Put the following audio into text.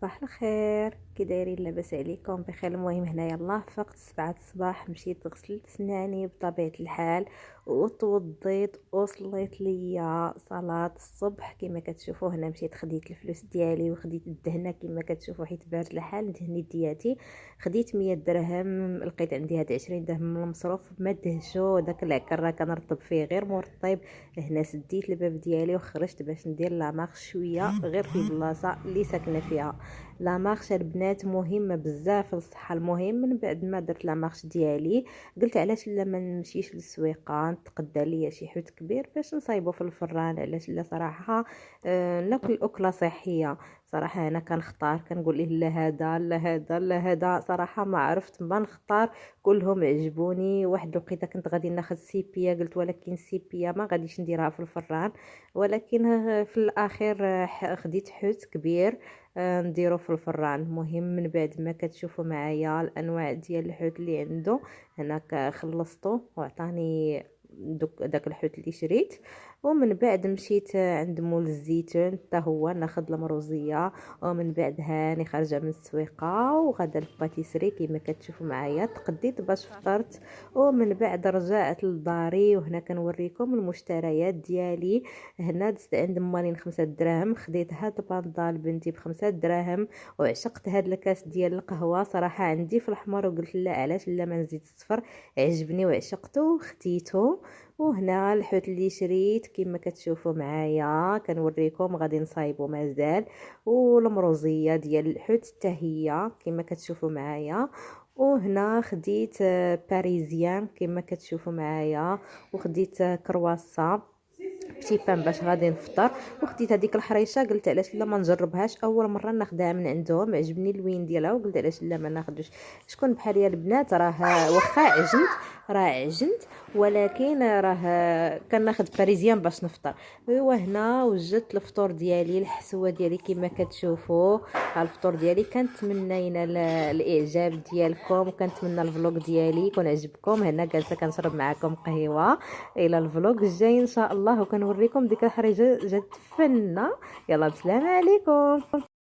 صباح الخير، كي دايرين؟ لاباس عليكم؟ بخير. المهم هنايا الله فقت 7 الصباح، مشيت غسلت سناني بطبيعه الحال وتوضيت وصليت ليا صلاه الصبح. كما كتشوفوا هنا مشيت خديت الفلوس ديالي وخديت الدهنه كما كتشوفوا، حيت بارد الحال دهنيت دياتي. خديت 100 درهم، لقيت عندي هاد 20 درهم من المصروف ما دهشو داك العكر راه كنرطب فيه غير مرطب. هنا سديت الباب ديالي وخرجت باش ندير لا مارش شويه غير في البلاصه اللي ساكنه فيها. لا مارش البنات مهمه بزاف للصحه. المهم من بعد ما درت لا مارش ديالي قلت علاش لا ما نمشيش للسويقه نتقدى ليا شي حوت كبير باش نصايبو في الفران. علاش لا صراحه ناكل اكله صحيه. صراحه انا كنختار كنقول ليه لا هذا لا هذا لا هذا، صراحه ما عرفت ما نختار. كلهم عجبوني. واحد الوقيته كنت غادي ناخذ سيبيا، قلت ولكن سيبيا ما غاديش نديرها في الفران. ولكن في الاخير خديت حوت كبير نديرو في الفران. المهم من بعد ما كتشوفوا معايا الانواع ديال الحوت اللي عنده هناك خلصته وعطاني داك الحوت اللي شريت. ومن بعد مشيت عند مول الزيتون حتى هو ناخذ المروزيه. ومن بعد هاني خارجه من السويقه وغادا الباتيسري كما كتشوفوا معايا تقديت باش فطرت. ومن بعد رجعت لداري وهنا كنوريكم المشتريات ديالي. هنا دزت عند مالين 5 دراهم، خديت هاد البنطال بنتي ب5 دراهم. وعشقت هاد الكاس ديال القهوه، صراحه عندي في الاحمر وقلت لا علاش لا ما نزيد الصفر. عجبني وعشقته وخديته. وهنا الحوت اللي شريت كما كتشوفوا معايا كنوريكم غادي نصايبو مازال. والمروزيه ديال الحوت حتى هي كما كتشوفوا معايا. وهنا خديت باريزيان كما كتشوفوا معايا. وخديت كرواسا بتي بان باش غادي نفطر. وخديت هذيك الحريشه قلت علاش لا ما نجربهاش، اول مره ناخذها من عندهم عجبني اللوين ديالها وقلت علاش لا ما ناخذوش. شكون بحالي البنات راه واخا عجنت راه عجنت، ولكن راه كناخذ باريزيان باش نفطر. ايوا هنا وجدت الفطور ديالي الحسوه ديالي كما كتشوفوا. الفطور ديالي كنتمنى ينال الاعجاب ديالكم وكنتمنى الفلوق ديالي يكون عجبكم. هنا جالسه كنشرب معكم قهوه. الى الفلوق الجاي ان شاء الله وكنوريكم ديك الحريجه جات فنه. يلا بسلام عليكم.